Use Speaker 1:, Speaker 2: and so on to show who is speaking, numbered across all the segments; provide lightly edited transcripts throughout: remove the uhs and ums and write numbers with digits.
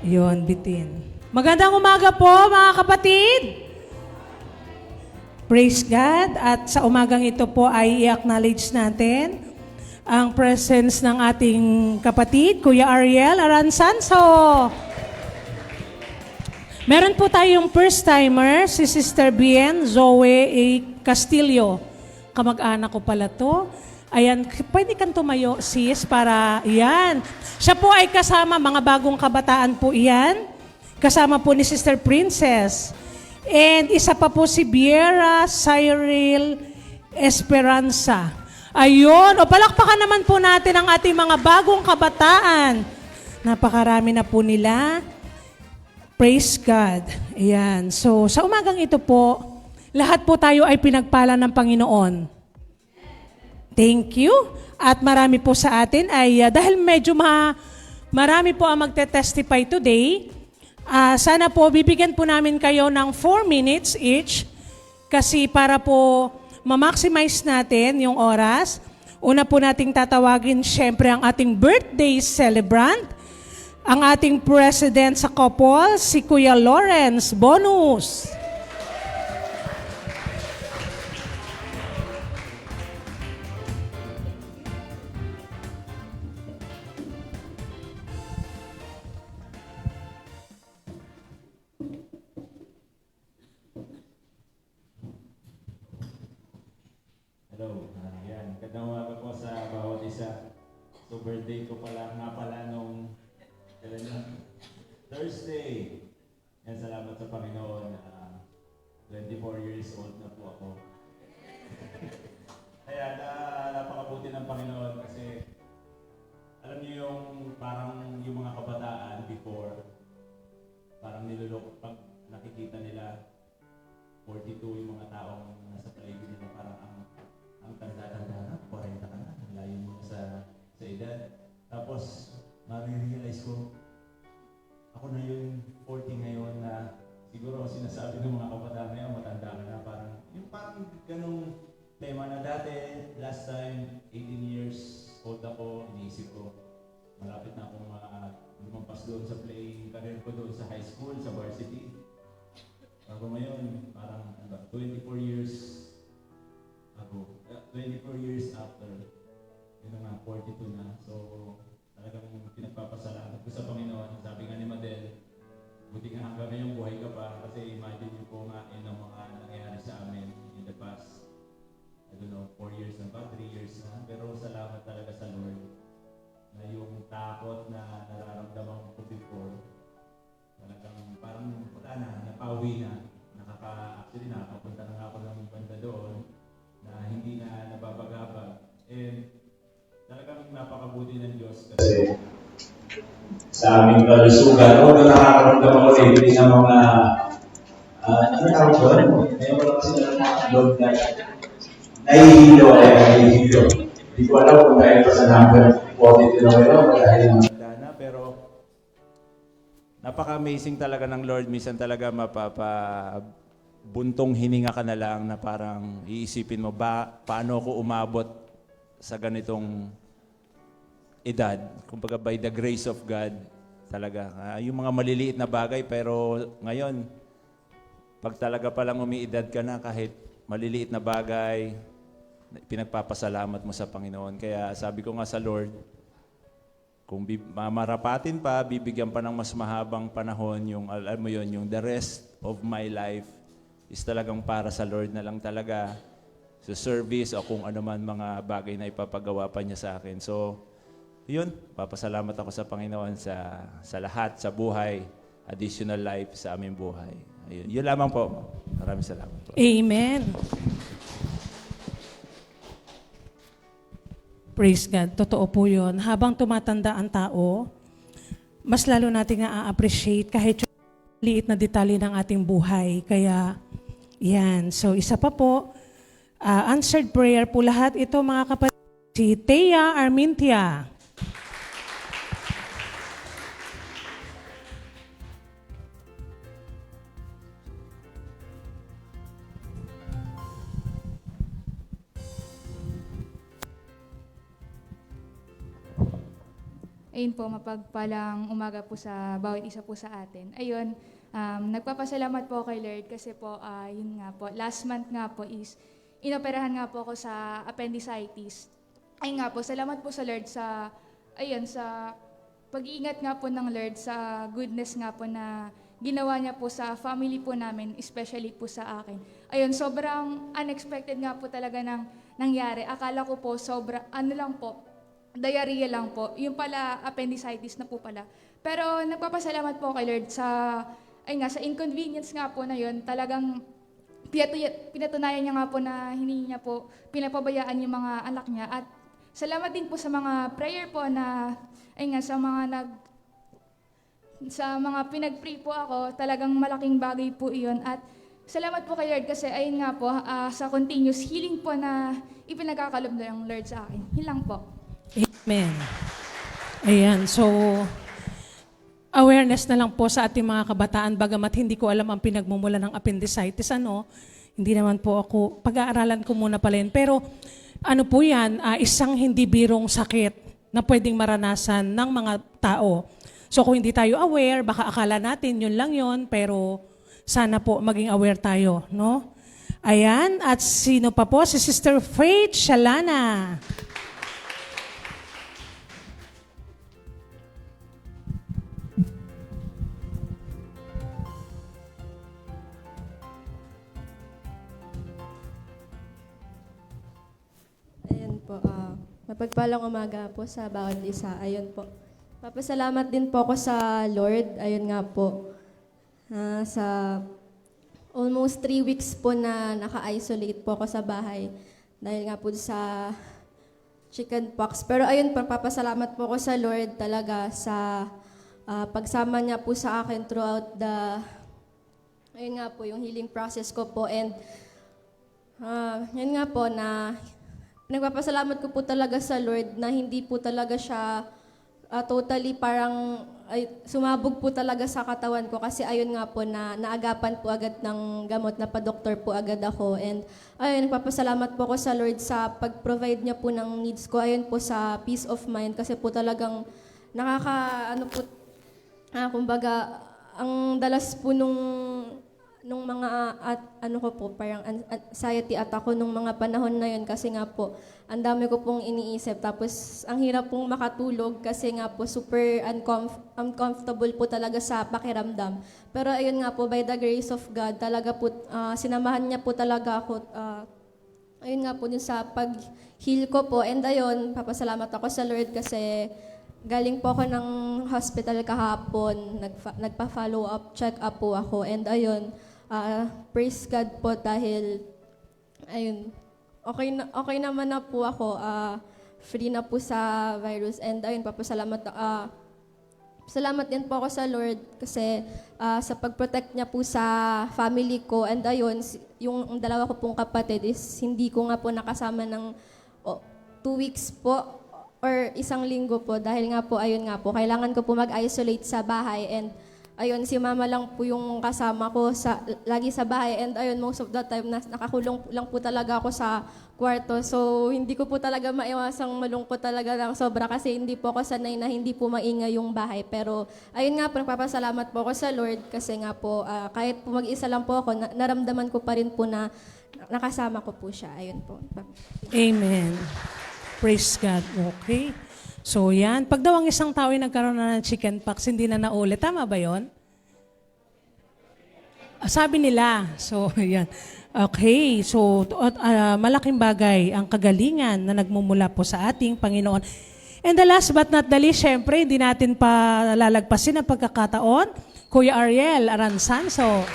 Speaker 1: Yon, bitin. Magandang umaga po, mga kapatid. Praise God. At sa umagang ito po ay i-acknowledge natin ang presence ng ating kapatid, Kuya Ariel Aranzanso. Meron po tayong first-timer, si Sister Bien Zoe A. Castillo. Kamag-anak ko pala to. Ayan, pwede kang tumayo, sis, para, yan. Siya po ay kasama, mga bagong kabataan po iyan. Kasama po ni Sister Princess. And isa pa po si Biera Cyril Esperanza. Ayun, o palakpakan naman po natin ang ating mga bagong kabataan. Napakarami na po nila. Praise God. Ayan. So, sa umagang ito po, lahat po tayo ay pinagpala ng Panginoon. Thank you. At marami po sa atin ay, dahil medyo marami po ang magte-testify today, sana po bibigyan po namin kayo ng 4 minutes each kasi para po ma-maximize natin yung oras. Una po nating tatawagin syempre ang ating birthday celebrant, ang ating president sa couple, si Kuya Lawrence Bonus.
Speaker 2: Hello, yan. Magandang umaga po sa bawat isa. So birthday ko nga pala nung kailan yun? Thursday. Yan, salamat sa Panginoon. 24 years old na po ako. Ayan, napakabuti ng Panginoon kasi alam niyo yung parang yung mga kabataan before, parang nilulok pag nakikita nila 42 yung mga taong nasa paligid nila, parang ang tanda-tanda na, 40 ka na, layo mo sa edad. Tapos, marirealize ko, ako na yung 40 ngayon na siguro sinasabi ng mga kabataan ngayon, matanda ka na, parang ganung tema na dati, last time, 18 years old ako, iniisip ko, malapit na akong lumampas doon sa playing career ko doon sa high school, sa varsity. Ako ngayon, parang 24 years ago, 24 years after, yun nga, 42 na. So, talagang pinagpapasalamat ko sa Panginoon. Sabi nga ni Madel, buti nga hanggang ngayong buhay ka pa kasi imagine niyo po nga yun ang mga nangyayari sa amin in the past, I don't know, 4 years na ba, 3 years na. Pero salamat talaga sa Lord na yung takot na nararamdaman ko before, talagang parang wala na, napawi na. Actually, nakapunta na nga ako ng banda doon na hindi na nababagabag. And talagang napakabuti ng Diyos kasi sa aming kalusugan, o nakakaramdam ako lately ng mga ano tawag doon? Ngayon ko lang kasi doon na nahihilo. Hindi ko alam kung dahil pa sa number 42 na kayo o dahil na, pero napaka-amazing talaga ng Lord. Minsan talaga buntong hininga ka na lang na parang iisipin mo, paano ako umabot sa ganitong edad? Kumbaga by the grace of God talaga. Yung mga maliliit na bagay, pero ngayon, pag talaga palang umiidad ka na, kahit maliliit na bagay, pinagpapasalamat mo sa Panginoon. Kaya sabi ko nga sa Lord, kung mamarapatin pa, bibigyan pa ng mas mahabang panahon, yung, alam mo yun, yung the rest of my life is talagang para sa Lord na lang talaga, sa service o kung ano man mga bagay na ipapagawa pa niya sa akin. So, yun, papasalamat ako sa Panginoon sa lahat, sa buhay, additional life sa aming buhay. Ayun, yun lamang po. Maraming salamat po.
Speaker 1: Amen. Praise God. Totoo po yun. Habang tumatanda ang tao, mas lalo natin na-appreciate kahit yung liit na detalye ng ating buhay. Kaya, yan. So, isa pa po, answered prayer po lahat ito mga kapatid. Si Thea Armintia.
Speaker 3: Ayun po, mapagpalang umaga po sa bawat isa po sa atin. Ayun, nagpapasalamat po kay Lord kasi po, yun nga po, last month nga po is inoperahan nga po ako sa appendicitis. Ayun nga po, salamat po sa Lord sa, ayun, sa pag-iingat nga po ng Lord, sa goodness nga po na ginawa niya po sa family po namin, especially po sa akin. Ayun, sobrang unexpected nga po talaga nangyari. Akala ko po ano lang po, diarrhea lang po. Yung pala, appendicitis na po pala. Pero nagpapasalamat po kay Lord sa inconvenience nga po na yun, talagang pinatunayan niya nga po na hindi niya po pinapabayaan yung mga anak niya. At salamat din po sa mga prayer po na, sa mga pinag-pray po ako, talagang malaking bagay po iyon. At salamat po kay Lord kasi ayun nga po, sa continuous healing po na ipinagkakalob ng Lord sa akin. Yun lang po.
Speaker 1: Amen. Ayan, so awareness na lang po sa ating mga kabataan, bagamat hindi ko alam ang pinagmumula ng appendicitis, hindi naman po ako, pag-aaralan ko muna pala yun. Pero ano po yan, isang hindi birong sakit na pwedeng maranasan ng mga tao. So kung hindi tayo aware, baka akala natin yun lang yun, pero sana po maging aware tayo, no? Ayan, at sino pa po? Si Sister Faith Shalana.
Speaker 4: Ayan po, mapagpalang umaga po sa bawat isa. Ayun po. Papasalamat din po ako sa Lord. Ayun nga po. Sa almost 3 weeks po na naka-isolate po ako sa bahay. Dahil nga po sa chickenpox. Pero ayun po, papasalamat po ako sa Lord talaga sa pagsama niya po sa akin throughout ayun nga po, yung healing process ko po. And yun nga po na nagpapasalamat ko po talaga sa Lord na hindi po talaga siya totally parang sumabog po talaga sa katawan ko kasi ayun nga po na naagapan po agad ng gamot na pa-doktor po agad ako. And ayun, nagpapasalamat po ako sa Lord sa pag-provide niya po ng needs ko. Ayun po sa peace of mind kasi po talagang kumbaga, ang dalas po nung mga parang anxiety attack ko nung mga panahon na yun kasi nga po ang dami ko pong iniisip tapos ang hirap pong makatulog kasi nga po super uncomfortable po talaga sa pakiramdam. Pero ayun nga po, by the grace of God talaga po sinamahan niya po talaga ako ayun nga po dun sa pag-heal ko po. And ayun, papasalamat ako sa Lord kasi galing po ako ng hospital kahapon, nagpa-follow up, check up po ako. And ayun, praise God po dahil ayun, okay naman na po ako, free na po sa virus. And ayun, salamat din po ako sa Lord kasi sa pag-protect niya po sa family ko. And ayun, yung dalawa ko pong kapatid is hindi ko nga po nakasama ng 2 weeks po or 1 linggo po dahil nga po, ayun nga po, kailangan ko po mag-isolate sa bahay. And ayun, si mama lang po yung kasama ko lagi sa bahay. And ayun, most of the time, nakakulong lang po talaga ako sa kwarto. So, hindi ko po talaga maiwasang malungkot talaga ng sobra kasi hindi po ako sanay na hindi po maingay yung bahay. Pero ayun nga po, nagpapasalamat po ako sa Lord kasi nga po, kahit po mag-isa lang po ako, naramdaman ko pa rin po na nakasama ko po siya. Ayun po.
Speaker 1: Amen. Praise God. Okay. So yan, pag daw ang isang tao ay nagkaroon na ng chickenpox, hindi na naulit. Tama ba yon? Sabi nila. So yan. Okay. So malaking bagay ang kagalingan na nagmumula po sa ating Panginoon. And the last but not the least, syempre, hindi natin pa lalagpasin ang pagkakataon. Kuya Ariel Aranzanso.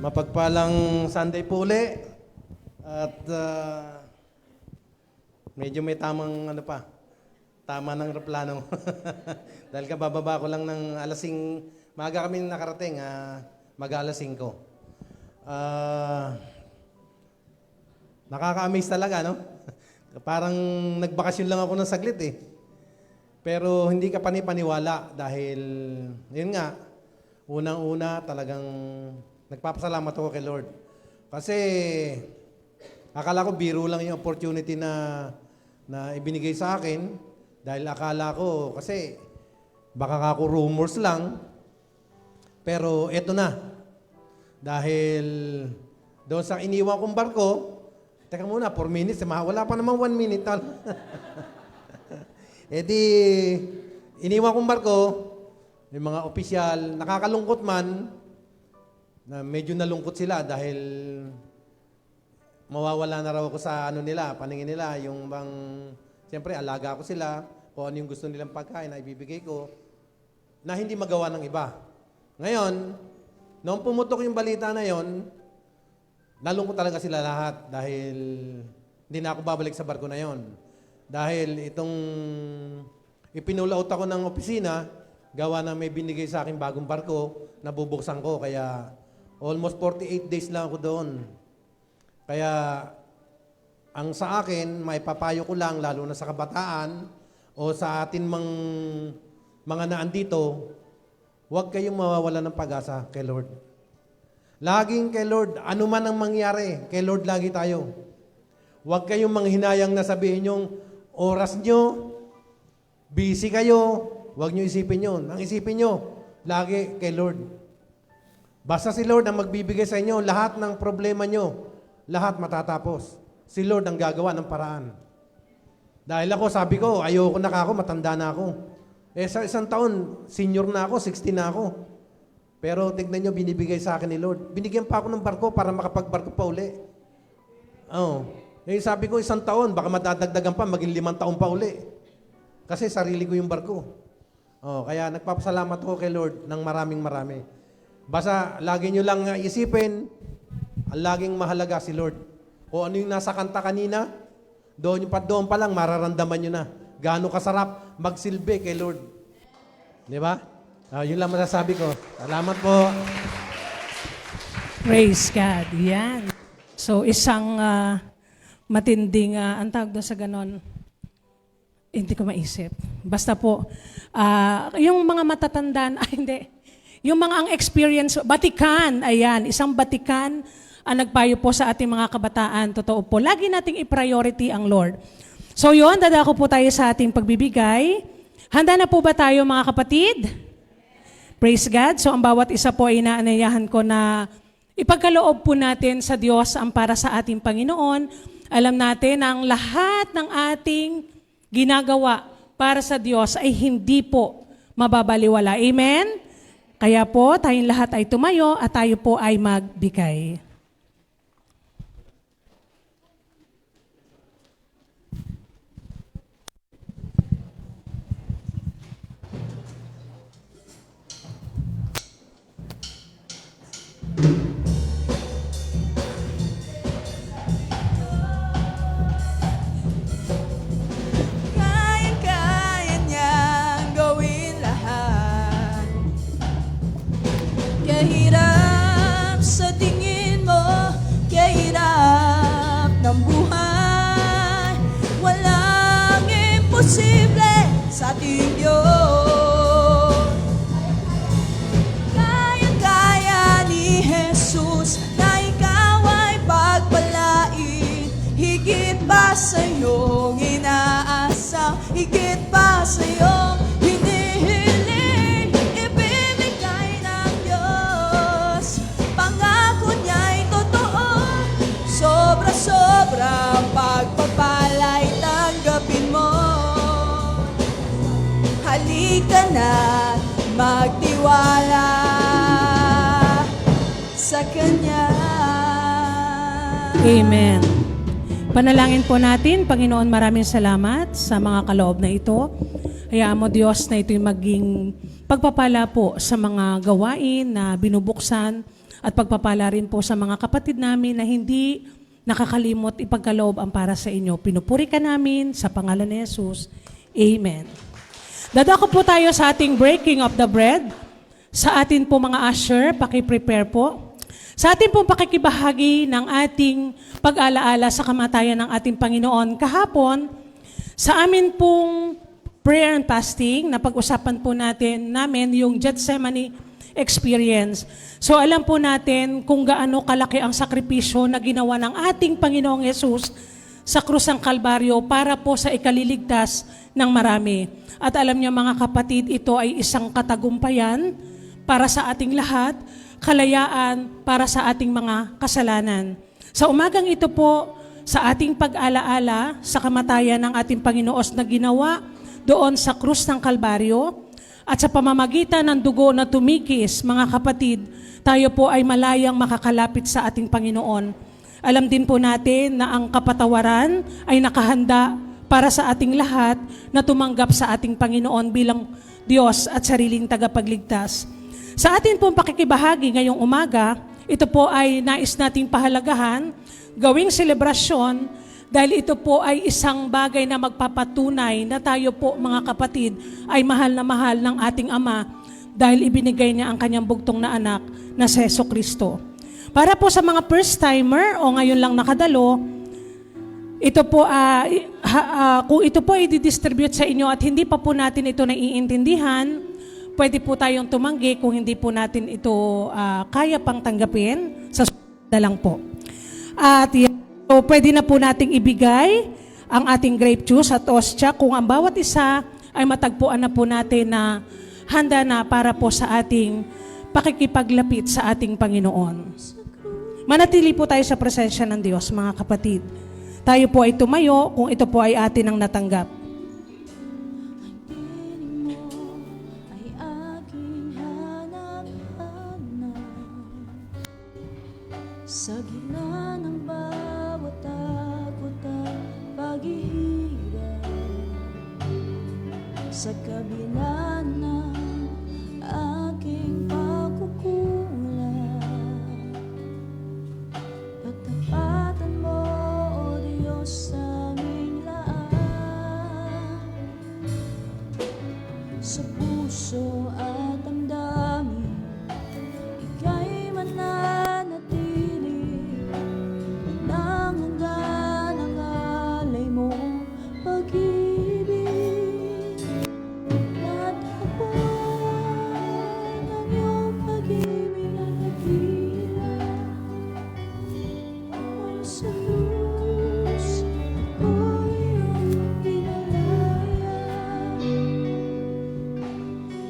Speaker 5: Mapagpalang Sunday po uli. At medyo may tamang tama ng replano. Dahil kabababa ko lang ng maaga kami nakarating, mag-alas 5. Nakaka-amaze talaga, no? Parang nagbakasyon lang ako ng saglit eh. Pero hindi ka panipaniwala dahil, yun nga, unang-una talagang nagpapasalamat ako kay Lord. Kasi akala ko biro lang yung opportunity na ibinigay sa akin dahil akala ko, kasi baka ako rumors lang, pero eto na. Dahil doon sa iniwan kong barko, teka muna, 4 minutes, wala pa naman 1 minute. E di, iniwan kong barko, yung mga opisyal, nakakalungkot man, na medyo nalungkot sila dahil mawawala na raw ako sa nila, paningin nila, yung bang, siyempre, alaga ko sila, kung ano yung gusto nilang pagkain na ibibigay ko, na hindi magawa ng iba. Ngayon, noong pumutok yung balita na yon, nalungkot talaga sila lahat dahil hindi na ako babalik sa barko na yon. Dahil itong ipinulaot ako ng opisina, gawa na may binigay sa akin bagong barko, nabubuksan ko. Kaya almost 48 days lang ako doon. Kaya ang sa akin, may papayo ko lang, lalo na sa kabataan o sa atin mga naandito, huwag kayong mawawala ng pag-asa kay Lord. Laging kay Lord, ano man ang mangyari, kay Lord lagi tayo. Huwag kayong manghinayang na sabihin yung oras nyo, busy kayo, huwag nyo isipin yun. Ang isipin nyo, lagi kay Lord. Basta si Lord ang magbibigay sa inyo, lahat ng problema nyo, lahat matatapos. Si Lord ang gagawa ng paraan. Dahil ako, sabi ko, ayoko na ako, matanda na ako. Sa isang taon, senior na ako, 60 na ako. Pero tignan nyo, binibigay sa akin ni Lord. Binigyan pa ako ng barko para makapagbarko pa uli. Sabi ko, isang taon, baka madadagdagan pa, maging 5 taon pa uli. Kasi sarili ko yung barko. Kaya nagpapasalamat ako kay Lord ng marami. Basta, lagi nyo lang isipin, ang laging mahalaga si Lord. O ano yung nasa kanta kanina, doon pa lang, mararamdaman nyo na. Gaano kasarap magsilbi kay Lord. Di ba? Yun lang masasabi ko. Salamat po.
Speaker 1: Praise God. Yan. So, isang matinding, ang tawag doon sa ganon, hindi ko maisip. Basta po, yung mga matatandaan, hindi. Yung mga ang experience, batikan, ayan, isang batikan ang nagpayo po sa ating mga kabataan. Totoo po. Lagi nating i-priority ang Lord. So yun, dadako po tayo sa ating pagbibigay. Handa na po ba tayo mga kapatid? Praise God. So ang bawat isa po ay inaanayahan ko na ipagkaloob po natin sa Diyos ang para sa ating Panginoon. Alam natin na ang lahat ng ating ginagawa para sa Diyos ay hindi po mababaliwala. Amen? Kaya po, tayong lahat ay tumayo at tayo po ay magbigay.
Speaker 6: Kaya niyang gawin lahat. Kahirap sa tingin mo, kahirap ng buhay, walang imposible sa ating Diyos. Kaya ni Jesus na ikaw ay pagpalain, higit pa sa iyong inaasam, higit pa sa iyong hinihiling, ibibigay ng Diyos. Pangako niya'y totoo, sobra-sobrang pagpapala'y tanggapin mo. Halika na, magtiwala sa Kanya.
Speaker 1: Amen. Panalangin po natin, Panginoon, maraming salamat sa mga kaloob na ito. Hayaan mo, Diyos, na ito'y maging pagpapala po sa mga gawain na binubuksan at pagpapala rin po sa mga kapatid namin na hindi nakakalimot ipagkaloob ang para sa inyo. Pinupuri ka namin sa pangalan ni Jesus. Amen. Dadako po tayo sa ating breaking of the bread. Sa atin po mga usher, paki-prepare po. Sa ating pong pakikibahagi ng ating pag-alaala sa kamatayan ng ating Panginoon, kahapon, sa amin pong prayer and fasting, napag-usapan po namin yung Gethsemane experience. So alam po natin kung gaano kalaki ang sakripisyo na ginawa ng ating Panginoong Yesus sa krus ng Kalbaryo para po sa ikaliligtas ng marami. At alam niyo mga kapatid, ito ay isang katagumpayan para sa ating lahat, kalayaan para sa ating mga kasalanan. Sa umagang ito po, sa ating pag-alaala sa kamatayan ng ating Panginoon na ginawa doon sa krus ng Kalbaryo, at sa pamamagitan ng dugo na tumikis, mga kapatid, tayo po ay malayang makakalapit sa ating Panginoon. Alam din po natin na ang kapatawaran ay nakahanda para sa ating lahat na tumanggap sa ating Panginoon bilang Diyos at sariling tagapagligtas. Sa atin pong pakikibahagi ngayong umaga, ito po ay nais nating pahalagahan, gawing selebrasyon, dahil ito po ay isang bagay na magpapatunay na tayo po mga kapatid ay mahal ng ating Ama dahil ibinigay niya ang kanyang bugtong na anak na si Jesucristo. Para po sa mga first-timer o ngayon lang nakadalo, ito po, kung ito po i-distribute sa inyo at hindi pa po natin ito naiintindihan, pwede po tayong tumanggi kung hindi po natin ito kaya pang tanggapin, sa susunod na lang po. At so, pwede na po nating ibigay ang ating grape juice at ostya kung ang bawat isa ay matagpuan na po natin na handa na para po sa ating pakikipaglapit sa ating Panginoon. Manatili po tayo sa presensya ng Diyos, mga kapatid. Tayo po ay tumayo kung ito po ay atin ang natanggap.
Speaker 6: Ay aking hanap-hanap sa gitna ng bawat takot at paghihirap, sa kabila ng aking pagkukulang, patapatan mo, O Diyos, sa aming lahat, sa puso at damdamin, ika'y mananatili nang hanggan ang alay mong pag-ibig. Natapon ang iyong pag-ibig na nagdila, ako'y sa luz, ako'y iyong pinalaya.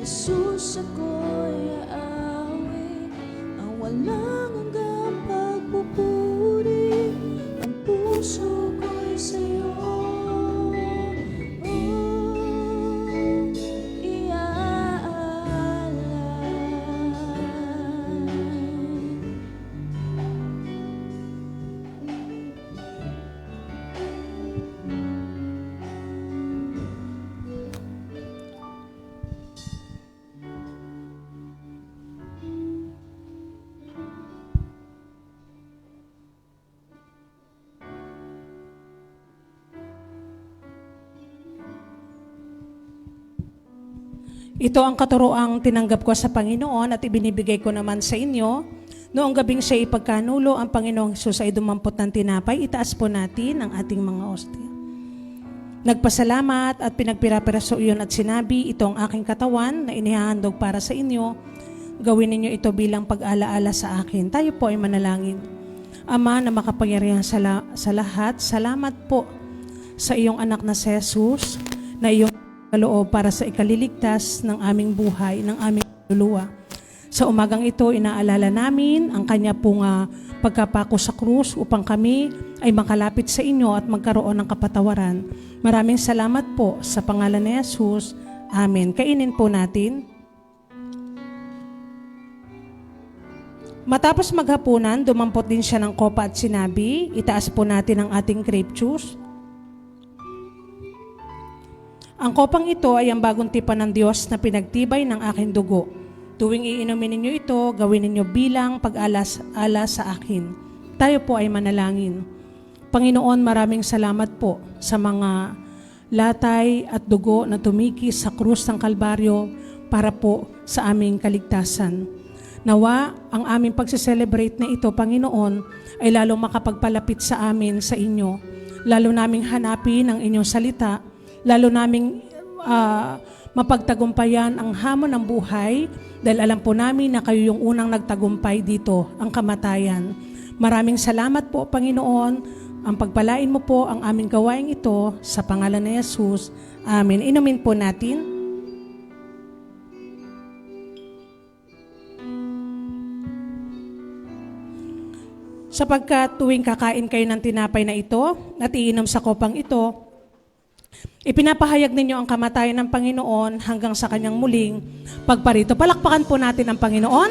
Speaker 6: Jesus, ako'y aawit ang walang hanggang pagpupuri, ang puso ko'y sa'yo iaalay.
Speaker 1: Ito ang katuroang tinanggap ko sa Panginoon at ibinibigay ko naman sa inyo. Noong gabing siya ipagkanulo, ang Panginoong Jesus ay dumampot ng tinapay. Itaas po natin ang ating mga ostya. Nagpasalamat at pinagpirapiraso iyon at sinabi, ito ang aking katawan na inihahandog para sa inyo. Gawin ninyo ito bilang pag-alaala sa akin. Tayo po ay manalangin. Ama na makapangyarihan sa lahat, salamat po sa iyong anak na si Jesus, na iyong kaloob para sa ikaliligtas ng aming buhay, ng aming luluwa. Sa umagang ito, inaalala namin ang kanya pong pagkapako sa krus upang kami ay makalapit sa inyo at magkaroon ng kapatawaran. Maraming salamat po sa pangalan ni Jesus. Amen. Kainin po natin. Matapos maghapunan, dumampot din siya ng kopa at sinabi, itaas po natin ang ating grape juice. Ang kopang ito ay ang bagong tipan ng Diyos na pinagtibay ng aking dugo. Tuwing iinumin ninyo ito, gawin ninyo bilang pag-alas-alas sa akin. Tayo po ay manalangin. Panginoon, maraming salamat po sa mga latay at dugo na tumikis sa krus ng Kalbaryo para po sa aming kaligtasan. Nawa, ang aming pagsiselebrate na ito, Panginoon, ay lalong makapagpalapit sa amin, sa inyo. Lalo naming hanapin ang inyong salita, lalo naming mapagtagumpayan ang hamon ng buhay, dahil alam po namin na kayo yung unang nagtagumpay dito, ang kamatayan. Maraming salamat po, Panginoon. Ang pagpalain mo po ang aming gawain ito sa pangalan ni Jesus. Amen. Inumin po natin. Sapagkat tuwing kakain kayo ng tinapay na ito at iinom sa kopang ito, ipinapahayag ninyo ang kamatayan ng Panginoon hanggang sa kanyang muling pagparito. Palakpakan po natin ang Panginoon.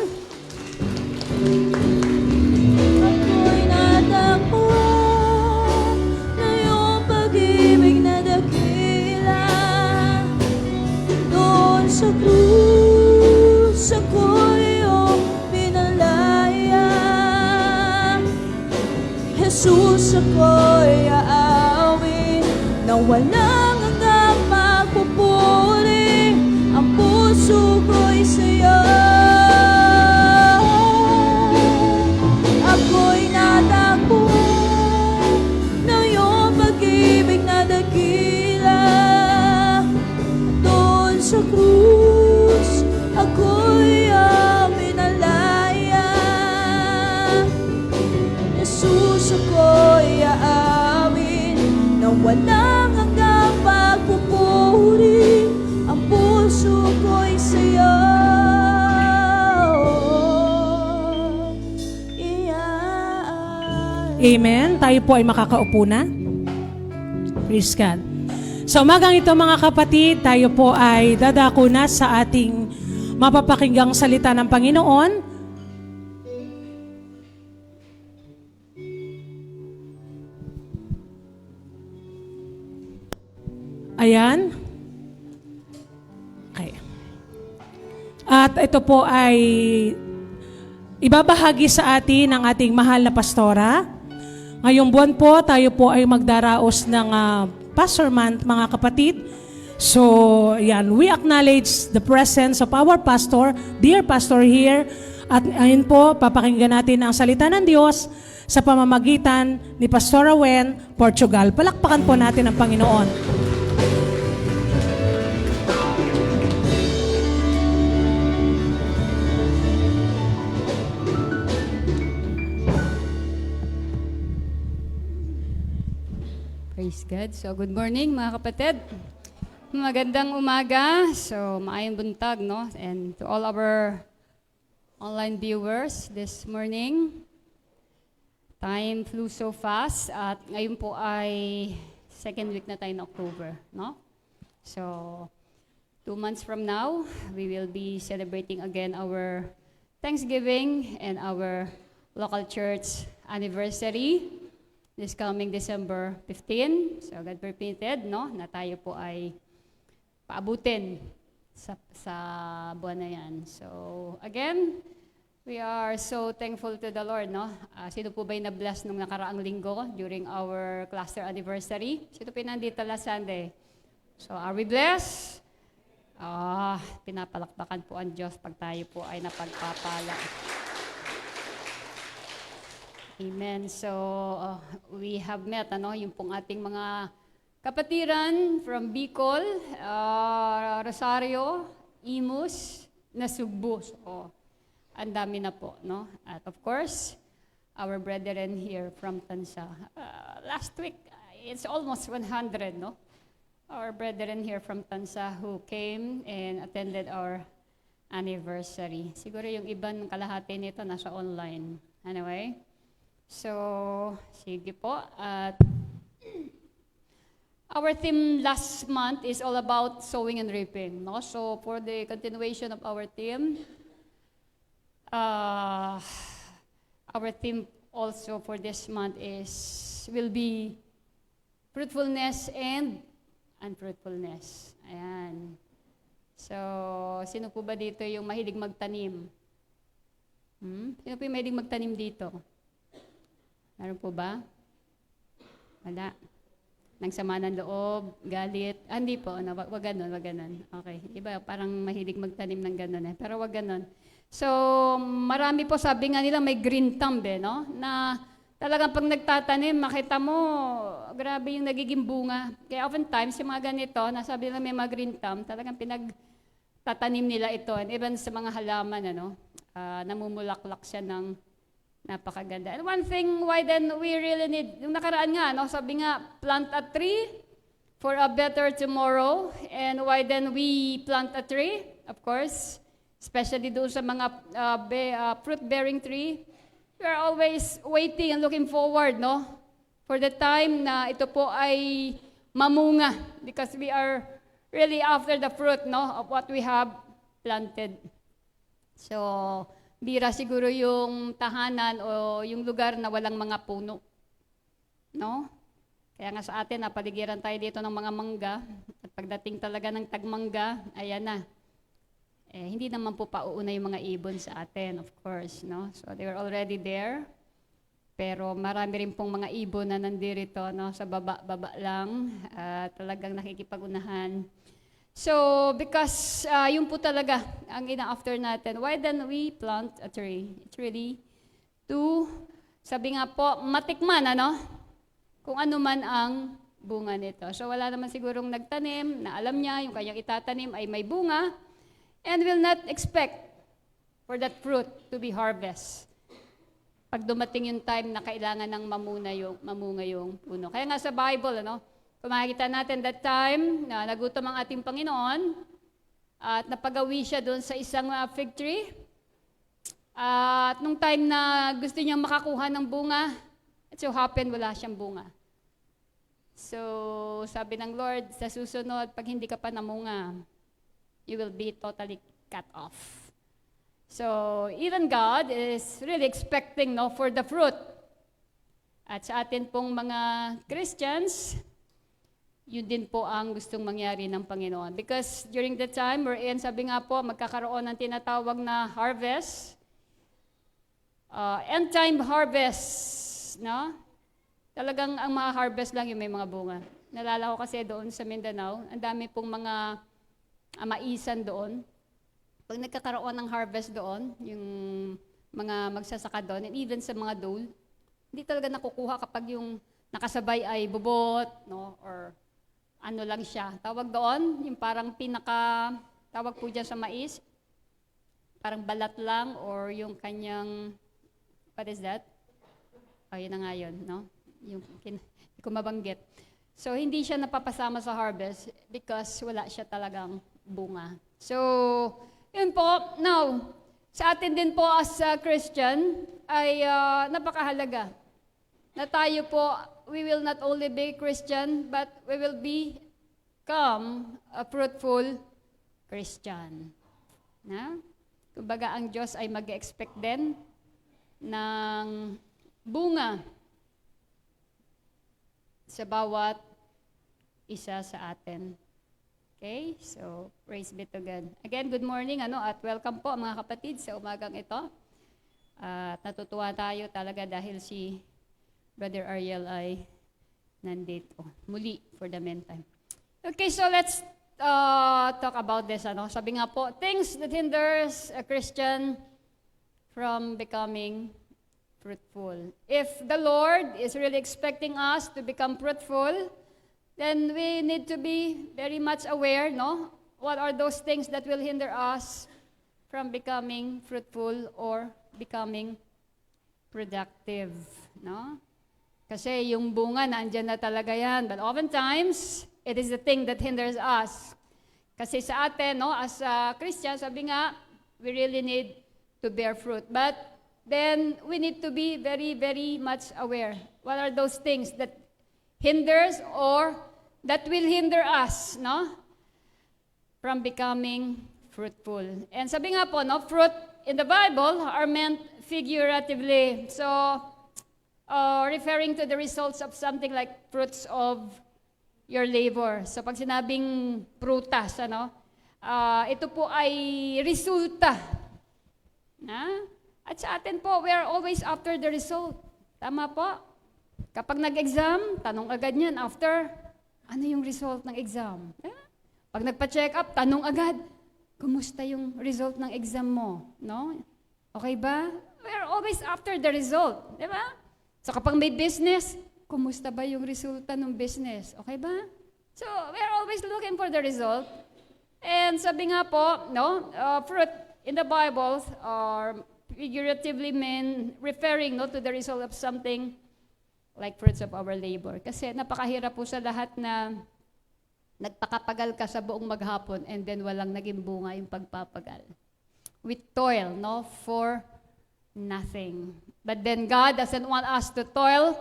Speaker 6: Ako'y natakbo na iyong pag-ibig na dakila. Doon sa krus, ako'y iyong pinalaya. Jesus, ako'y aawin na walang hanggang magpupuri. Ang puso ko'y sa'yo. Ako'y natakbo na iyong pag-ibig na dakila. Doon sa krus, ako'y pinalaya. Jesus, ako'y aawin na walang hanggang pagpupuri. Ang puso ko'y sa'yo.
Speaker 1: Amen. Tayo po ay makakaupo na. Praise God. Sa umagang ito mga kapatid, tayo po ay dadako na sa ating mapapakinggang salita ng Panginoon. Ayan. Okay. At ito po ay ibabahagi sa atin ng ating mahal na pastora. Ngayong buwan po, tayo po ay magdaraos ng Pastor Month, mga kapatid. So, yan, we acknowledge the presence of our pastor, dear pastor here. At ayun po, papakinggan natin ang salita ng Diyos sa pamamagitan ni Pastora Wen, Portugal. Palakpakan po natin ang Panginoon.
Speaker 7: Praise God. So, good morning mga kapatid. Magandang umaga. So, maayong buntag, no? And to all our online viewers this morning. Time flew so fast at ngayon po ay second week na tayo ng October, no? So, 2 months from now, we will be celebrating again our Thanksgiving and our local church anniversary. This coming December 15, so God permitted, no, na tayo po ay paabutin sa buwan na yan. So, again, we are so thankful to the Lord, no? Sino po ba'y na-bless nung nakaraang linggo during our cluster anniversary? Sino po nandito last Sunday? So, are we blessed? Pinapalakpakan po ang Diyos pag tayo po ay napagpapala. Amen. So, we have met, yung pong ating mga kapatiran from Bicol, Rosario, Imus, Nasugbu. So, ang dami na po, no? At of course, our brethren here from Tansa. Last week, it's almost 100, no? Our brethren here from Tansa who came and attended our anniversary. Siguro yung ibang kalahati nito nasa online. Anyway, so, sige po. At our theme last month is all about sowing and reaping, no? So, for the continuation of our theme also for this month will be fruitfulness and unfruitfulness. Ayan. So, sino po ba dito yung mahilig magtanim? Sino po yung mahilig magtanim dito? Meron po ba? Wala. Nang sama ng loob, galit. Hindi po, wag ganon, wag ganon. Okay. Iba, parang mahilig magtanim ng ganon eh. Pero wag ganon. So, marami po, sabi nga nila, may green thumb no? Na talagang pag nagtatanim, makita mo, grabe yung nagiging bunga. Kaya oftentimes, yung mga ganito, nasabi nila may mga green thumb, talagang pinagtatanim nila ito. And even sa mga halaman, namumulaklak siya ng napakaganda. And one thing, why then we really need, yung nakaraan nga, no? Sabi nga, plant a tree for a better tomorrow. And why then we plant a tree? Of course, especially doon sa mga fruit-bearing tree, we are always waiting and looking forward, no? For the time na ito po ay mamunga because we are really after the fruit, no? Of what we have planted. So, bira siguro yung tahanan o yung lugar na walang mga puno. No? Kaya nga sa atin, napaligiran tayo dito ng mga mangga. At pagdating talaga ng tagmangga, ayan na. Hindi naman po pauuna yung mga ibon sa atin, of course. No? So they were already there. Pero marami rin pong mga ibon na nandirito, no? Sa baba lang. Talagang nakikipag-unahan. So, because yun po talaga ang ina-after natin, why then we plant a tree? It's really to, sabi nga po, matikman, kung ano man ang bunga nito. So, wala naman sigurong nagtanim na alam niya yung kanyang itatanim ay may bunga and will not expect for that fruit to be harvest. Pag dumating yung time na kailangan ng mamunga yung puno. Kaya nga sa Bible, kung makikita natin that time na nagutom ang ating Panginoon at napagawi siya doon sa isang fig tree. At nung time na gusto niyang makakuha ng bunga, it so happened wala siyang bunga. So, sabi ng Lord, sa susunod, pag hindi ka pa namunga, you will be totally cut off. So, even God is really expecting for the fruit. At sa atin pong mga Christians, yun din po ang gustong mangyari ng Panginoon. Because during the time we're in, sabi nga po, magkakaroon ng tinatawag na harvest. End time harvest, no? Talagang ang mga harvest lang yung may mga bunga. Nalala ko kasi doon sa Mindanao, ang dami pong mga maisan doon. Pag nagkakaroon ng harvest doon, yung mga magsasaka doon, and even sa mga dole, hindi talaga nakukuha kapag yung nakasabay ay bubot, no? Or ano lang siya. Tawag doon, yung parang tawag po dyan sa mais, parang balat lang, or yung kanyang, what is that? Yun na nga yun, no? Yung, hindi ko mabanggit. So, hindi siya napapasama sa harvest because wala siya talagang bunga. So, yun po. Now, sa atin din po as a Christian, ay napakahalaga na tayo po, we will not only be Christian, but we will become a fruitful Christian. Na? Kumbaga, ang Diyos ay mag-expect din ng bunga sa bawat isa sa atin. Okay? So, praise be to God. Again, good morning, at welcome po mga kapatid sa umagang ito. At natutuwa tayo talaga dahil si Brother Ariel ay nandito muli for the meantime. Okay, so let's talk about this. Sabi nga po, things that hinders a Christian from becoming fruitful. If the Lord is really expecting us to become fruitful, then we need to be very much aware, what are those things that will hinder us from becoming fruitful or becoming productive, no? Kasi yung bunga, naandyan na talaga yan. But oftentimes, it is the thing that hinders us. Kasi sa atin, as a Christian, sabi nga, we really need to bear fruit. But then, we need to be very, very much aware. What are those things that hinders or that will hinder us, from becoming fruitful? And sabi nga po, fruit in the Bible are meant figuratively. So, referring to the results of something like fruits of your labor. So pag sinabing prutas, ito po ay resulta. At sa atin po, we are always after the result. Tama po? Kapag nag-exam, tanong agad niyan after, ano yung result ng exam? Pag nagpa-check up, tanong agad, kumusta yung result ng exam mo, no? Okay ba? We're always after the result, di ba? So kapag may business, kumusta ba yung resulta ng business? Okay ba? So we're always looking for the result. And sabi nga po, no, fruit in the Bible are figuratively mean referring no to the result of something like fruits of our labor. Kasi napakahirap po sa lahat na nagpakapagal ka sa buong maghapon and then walang naging bunga yung pagpapagal. We toil, no, for nothing. But then God doesn't want us to toil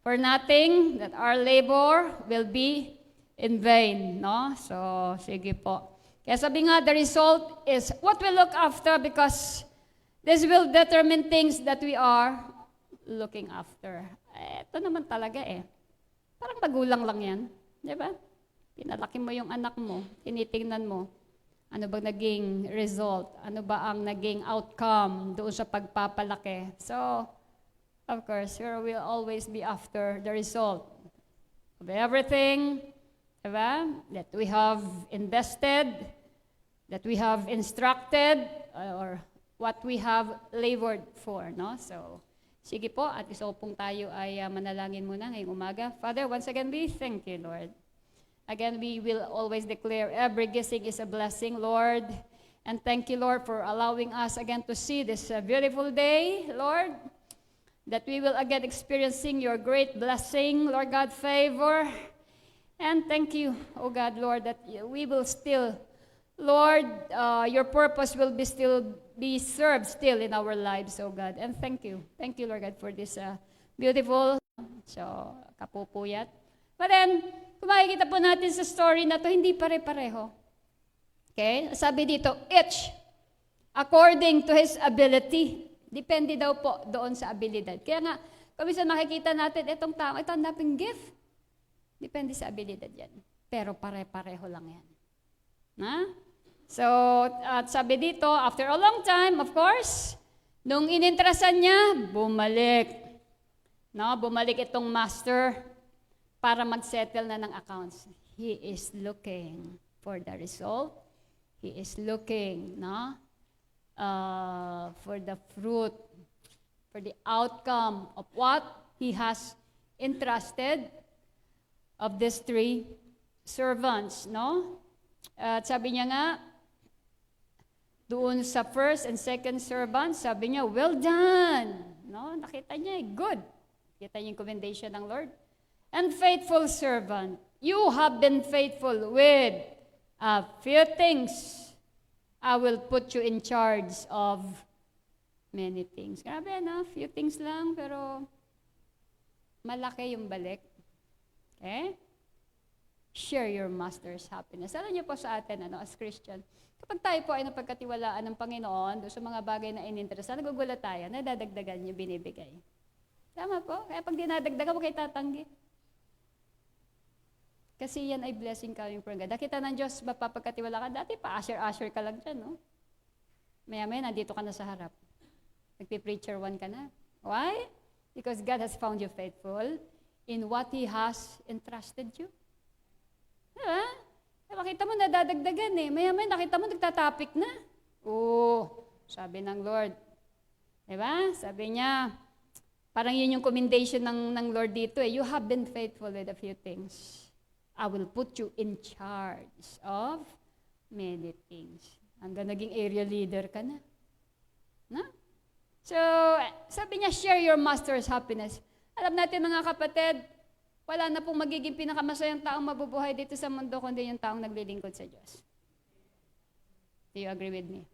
Speaker 7: for nothing, that our labor will be in vain, no? So, sige po. Kaya sabi nga, the result is what we look after because this will determine things that we are looking after. Ito naman talaga Parang magulang lang yan, di ba? Pinalaki mo yung anak mo, tinitingnan mo, ano bang naging result? Ano ba ang naging outcome doon sa pagpapalaki? So, of course, we will always be after the result of everything, diba? That we have invested, that we have instructed, or what we have labored for, no? So, sige po, at isopong tayo ay manalangin muna ngayong umaga. Father, once again, we thank you, Lord. Again, we will always declare every giving is a blessing, Lord. And thank you, Lord, for allowing us again to see this beautiful day, Lord. That we will again experiencing your great blessing, Lord God, favor. And thank you, oh God, Lord, that we will still, Lord, your purpose will be still be served still in our lives, oh God. And thank you, Lord God, for this beautiful, so kapupuyat. But then, kung makikita po natin sa story na to, hindi pare-pareho. Okay? Sabi dito, each according to his ability. Depende daw po doon sa abilidad. Kaya nga, kung minsan makikita natin, itong tao, ito ang naping gift. Depende sa abilidad yan. Pero pare-pareho lang yan. Na? So, at sabi dito, after a long time, of course, nung inintrasan niya, bumalik. No? Bumalik itong master para mag-settle na ng accounts. He is looking for the result. He is looking, no, for the fruit, for the outcome of what he has entrusted of these three servants, no? At sabi niya nga, doon sa first and second servant, sabi niya, well done. No? Nakita niya, good. Kita niya yung commendation ng Lord. And faithful servant, you have been faithful with a few things. I will put you in charge of many things. Grabe na, few things lang, pero malaki yung balik. Okay? Share your master's happiness. Alam niyo po sa atin, as Christian, kapag tayo po ay napagkatiwalaan ng Panginoon doon sa mga bagay na ininteresan, nagugulat tayo, nadadagdagan niyo binibigay. Tama po? Kaya pag dinadagdagan, huwag kayo tatanggi. Kasi yan ay blessing coming from God. Nakita ng Diyos, mapapagkatiwala ka. Dati pa, usher ka lang dyan, no? Maya-maya, nandito ka na sa harap. Nagpi-preacher one ka na. Why? Because God has found you faithful in what He has entrusted you. Diba? Makita mo, nadadagdagan Maya-maya, nakita mo, nagtatapik na. Sabi ng Lord. Diba? Sabi niya, parang yun yung commendation ng Lord dito You have been faithful with a few things. I will put you in charge of many things. Hanggang naging area leader ka na. Na? So, sabi niya, share your master's happiness. Alam natin mga kapatid, wala na pong magiging pinakamasayang taong mabubuhay dito sa mundo kundi yung taong naglilingkod sa Diyos. Do you agree with me?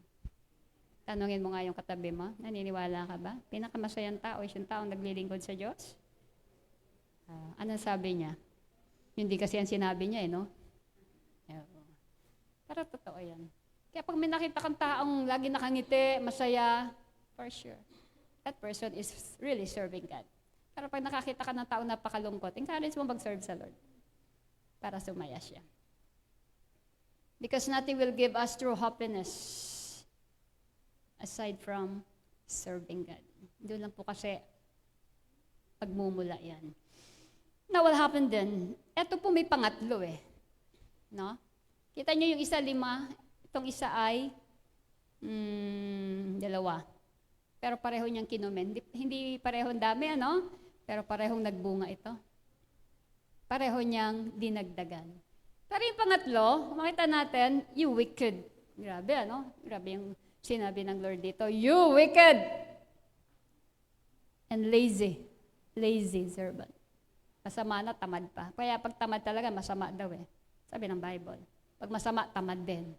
Speaker 7: Tanungin mo nga yung katabi mo, naniniwala ka ba? Pinakamasayang tao is yung taong naglilingkod sa Diyos? Ano sabi niya? Hindi kasi yan sinabi niya, no? Pero totoo yan. Kaya pag may nakita kang taong lagi nakangiti, masaya, for sure, that person is really serving God. Pero pag nakakita ka ng taong napakalungkot, encourage mo mag-serve sa Lord para sumaya siya. Because nothing will give us true happiness aside from serving God. Doon lang po kasi pagmumula yan. Now, what happened then? Ito po may pangatlo No? Kita niyo yung isa 5, Itong isa ay dalawa. Pero pareho niyang kinumen. Hindi parehong dami, ano? Pero parehong nagbunga ito. Pareho niyang dinagdagan. Pero yung pangatlo, makita natin, you wicked. Grabe, ano? Grabe yung sinabi ng Lord dito. You wicked and lazy. Lazy servant. Masama na, tamad pa. Kaya pag tamad talaga, masama daw eh. Sabi ng Bible. Pag masama, tamad din.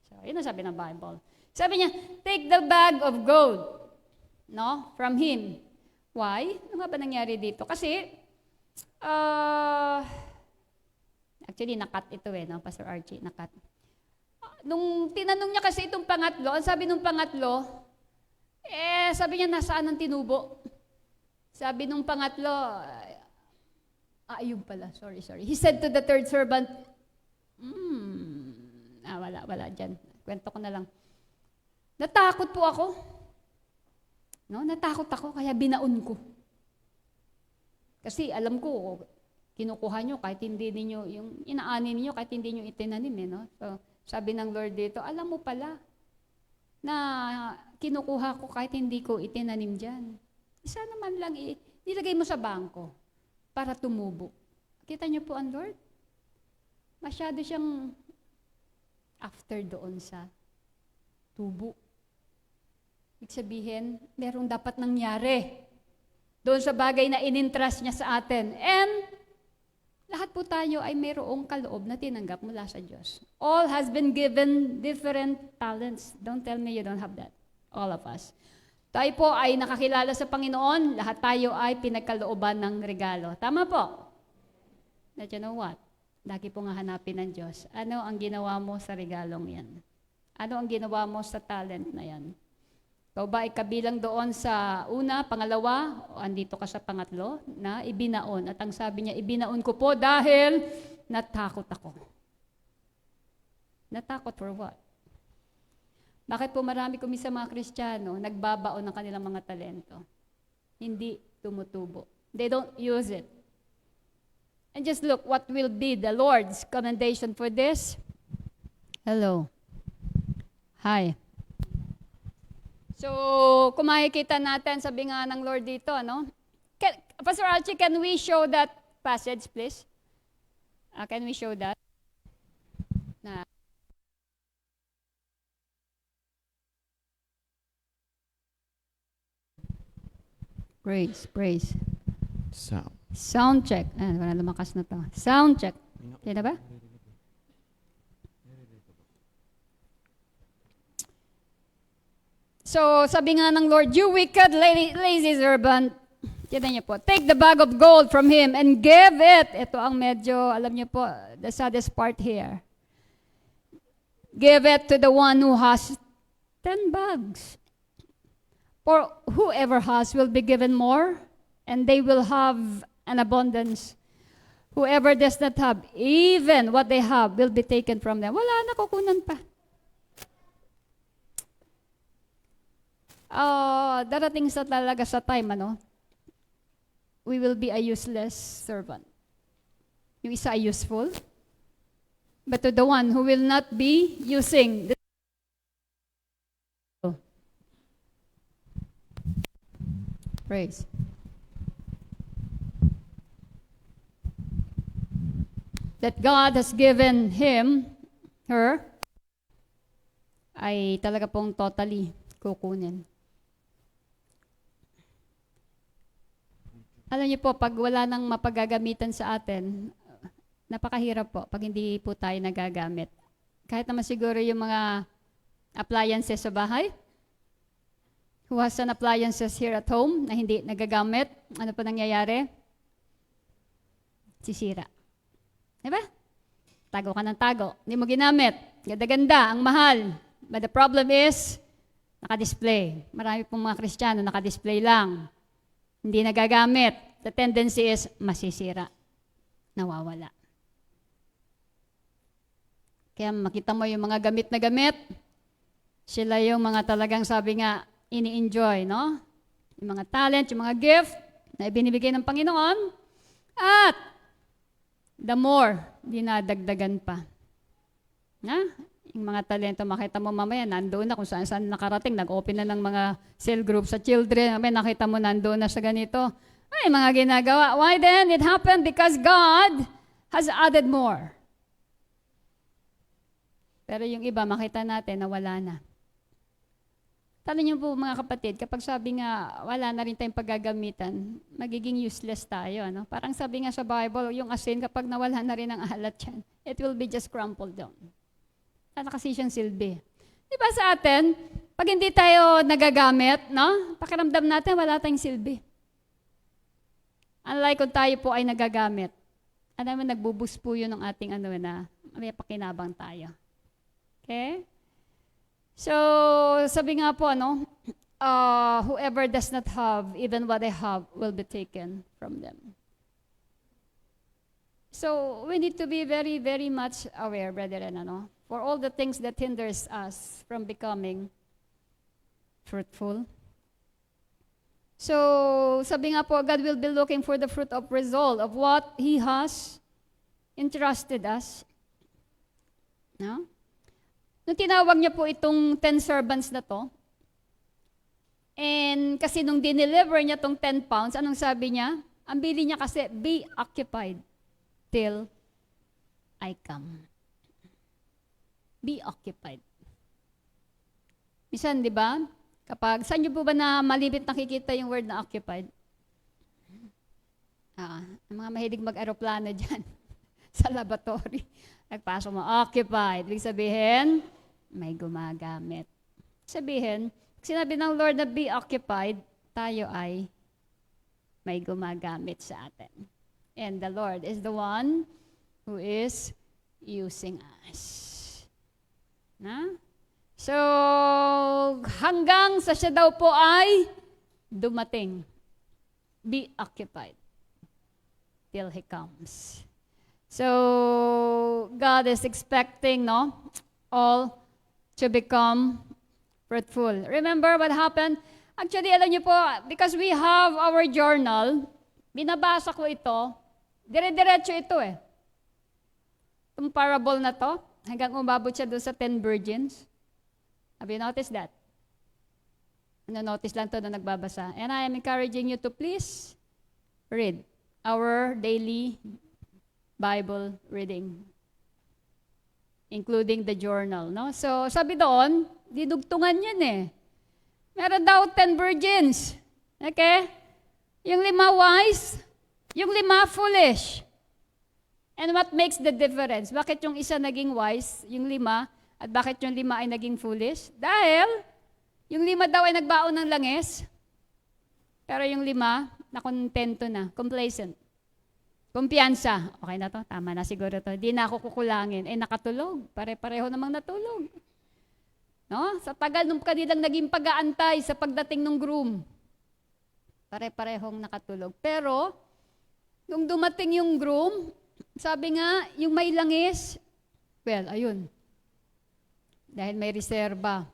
Speaker 7: So, yun ang sabi ng Bible. Sabi niya, take the bag of gold. No? From him. Why? Ano nga ba nangyari dito? Kasi, actually, nakat ito eh, no? Pastor Archie, nakat. Nung tinanong niya kasi itong pangatlo, ang sabi nung pangatlo, sabi niya, nasaan ang tinubo? Sabi nung pangatlo, ayun pala, sorry. He said to the third servant, wala dyan. Kwento ko na lang. Natakot po ako. No, natakot ako, kaya binaon ko. Kasi alam ko, kinukuha nyo kahit hindi ninyo, yung inaani ninyo kahit hindi nyo itinanim eh, no? So, sabi ng Lord dito, alam mo pala, na kinukuha ko kahit hindi ko itinanim dyan. Isa naman lang, nilagay mo sa bangko para tumubo. Kita nyo po ang Lord? Masyado siyang after doon sa tubo. Ibig sabihin, merong dapat nangyari doon sa bagay na inintrust niya sa atin. And lahat po tayo ay mayroong kaloob na tinanggap mula sa Diyos. All has been given different talents. Don't tell me you don't have that. All of us. Tayo po ay nakakilala sa Panginoon. Lahat tayo ay pinagkalooban ng regalo. Tama po? But you know what? Lagi po nga hanapin ng Diyos. Ano ang ginawa mo sa regalong yan? Ano ang ginawa mo sa talent na yan? Ikaw ba ay kabilang doon sa una, pangalawa, o andito ka sa pangatlo, na ibinaon. At ang sabi niya, ibinaon ko po dahil natakot ako. Natakot for what? Bakit po marami kami sa mga Kristiyano nagbabaon ng kanilang mga talento? Hindi tumutubo. They don't use it. And just look, what will be the Lord's commendation for this? Hello. Hi. So, kung makikita natin, sabi nga ng Lord dito, ano? Pastor Archie, can we show that passage, please? Can we show that? Praise. Sound check. Wala lumakas na to. Sound check. Kaya ba? So, sabi nga ng Lord, you wicked, lazy servant. Kita niyo po, take the bag of gold from him and give it. Ito ang medyo, alam niyo po, the saddest part here. Give it to the one who has 10 bags. For whoever has will be given more, and they will have an abundance. Whoever does not have, even what they have will be taken from them. Wala, nakukunan pa. Darating sa talaga sa time, ano, we will be a useless servant. Yung isa ay useful, but to the one who will not be using the praise. That God has given him, her, ay talaga pong totally kukunin. Alam niyo po, pag wala nang mapagagamitan sa atin, napakahirap po pag hindi po tayo nagagamit. Kahit naman siguro yung mga appliances sa bahay, who has an appliances here at home na hindi nagagamit, ano po nangyayari? Sisira. Diba? Tago ka ng tago. Hindi mo ginamit. Ganda-ganda, ang mahal. But the problem is, naka-display. Marami pong mga Kristiyano, naka-display lang. Hindi nagagamit. The tendency is masisira. Nawawala. Kaya makita mo yung mga gamit na gamit, sila yung mga talagang sabi nga, ini-enjoy, no? Yung mga talent, yung mga gift na ibinibigay ng Panginoon, at the more, dinadagdagan pa. Na? Yung mga talento, makita mo mamaya, nandoon na kung saan nakarating, nag-open na ng mga cell group sa children, mamaya nakita mo nandoon na sa ganito. Ay, mga ginagawa. Why then? It happened because God has added more. Pero yung iba, makita natin na wala na. Tala niyo po mga kapatid, kapag sabi nga wala na rin tayong paggagamitan, magiging useless tayo. Ano? Parang sabi nga sa Bible, yung asin kapag nawala na rin ang alat yan, it will be just crumpled down. Wala kasi siyang silbi. Di ba sa atin, pag hindi tayo nagagamit, no? Pakiramdam natin wala tayong silbi. Unlike kung tayo po ay nagagamit, alam mo, nagbubus po yun ng ating na may pakinabang tayo. Okay? So, sabi nga po, whoever does not have, even what they have, will be taken from them. So, we need to be very, very much aware, brethren, for all the things that hinders us from becoming fruitful. So, sabi nga po, God will be looking for the fruit of result of what He has entrusted us. No? Nung tinawag niya po itong 10 servants na to, and kasi nung dineliver niya itong 10 pounds, anong sabi niya? Ang bili niya kasi, be occupied till I come. Be occupied. Minsan, di ba? Kapag, saan niyo po ba na malibit nakikita yung word na occupied? Ang mga mahilig mag-aeroplano dyan sa laboratory. Nagpasok mo, occupied. Ibig sabihin, may gumagamit. Sabihin, sinabi ng Lord na be occupied, tayo ay may gumagamit sa atin. And the Lord is the one who is using us. Na? So, hanggang sa siya daw po ay dumating. Be occupied till He comes. So, God is expecting, all to become fruitful. Remember what happened? Actually, alam niyo po, because we have our journal, binabasa ko ito, dire-diretso ito eh. Itong parable na to, hanggang umabot siya doon sa 10 virgins. Have you noticed that? Notice lang to na nagbabasa. And I am encouraging you to please read our daily Bible reading, including the journal. No? So, sabi doon, didugtungan yan eh. Meron daw 10 virgins. Okay? Yung 5 wise, yung 5 foolish. And what makes the difference? Bakit yung isa naging wise, yung 5, at bakit yung 5 ay naging foolish? Dahil, yung 5 daw ay nagbaon ng langis, pero yung 5, nakontento na, complacent. Kumpiyansa. Okay na to, tama na siguro to. Di na ako kukulangin. Nakatulog. Pare-pareho namang natulog. No? Sa tagal nung kanilang naging pag-aantay sa pagdating ng groom, pare-parehong nakatulog. Pero, nung dumating yung groom, sabi nga, yung may langis, well, ayun. Dahil may reserba.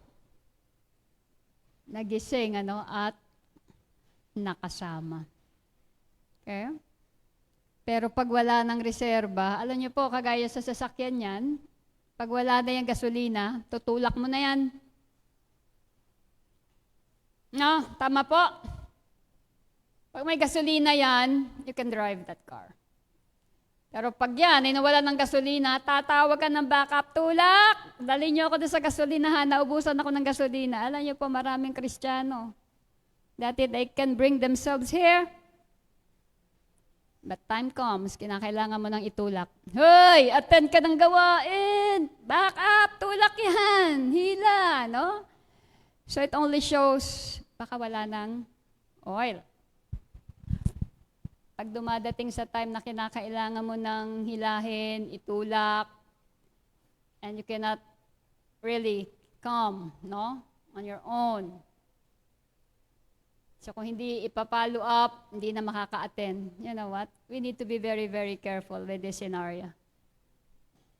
Speaker 7: Nagising, at nakasama. Okay? Pero pag wala ng reserba, alam niyo po, kagaya sa sasakyan yan, pag wala na yung gasolina, tutulak mo na yan. No, tama po. Pag may gasolina yan, you can drive that car. Pero pag yan, ay nawala ng gasolina, tatawag ka ng backup, tulak! Dali niyo ako doon sa gasolinahan, naubusan ako ng gasolina. Alam niyo po, maraming Kristiyano. That they can bring themselves here. But time comes, kinakailangan mo nang itulak. Hoy, attend ka ng gawain! Back up! Tulak yan! Hila, no? So it only shows, baka wala ng oil. Pag dumadating sa time na kinakailangan mo nang hilahin, itulak, and you cannot really come, no? On your own. So kung hindi ipapalo up, hindi na makaka-attend. You know what? We need to be very, very careful with this scenario.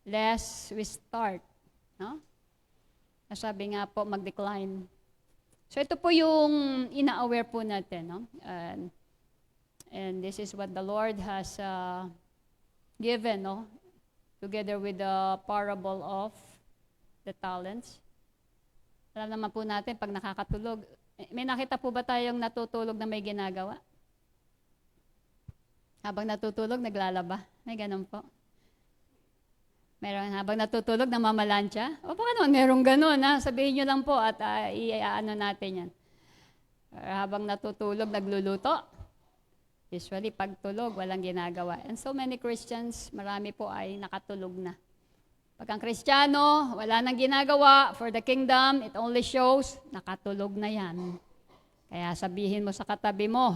Speaker 7: Lest we start, no? Sabi nga po, mag-decline. So ito po yung ina-aware po natin, no? And this is what the Lord has given, no? Together with the parable of the talents. Alam naman po natin, pag nakakatulog, may nakita po ba tayong natutulog na may ginagawa? Habang natutulog, naglalaba. May ganun po. Meron habang natutulog, namamalansya. O baka naman, merong ganun. Ha? Sabihin nyo lang po at iaano natin yan. Habang natutulog, nagluluto. Usually, pag tulog, walang ginagawa. And so many Christians, marami po ay nakatulog na. Pag ang Kristiyano, wala nang ginagawa for the kingdom, it only shows, nakatulog na yan. Kaya sabihin mo sa katabi mo,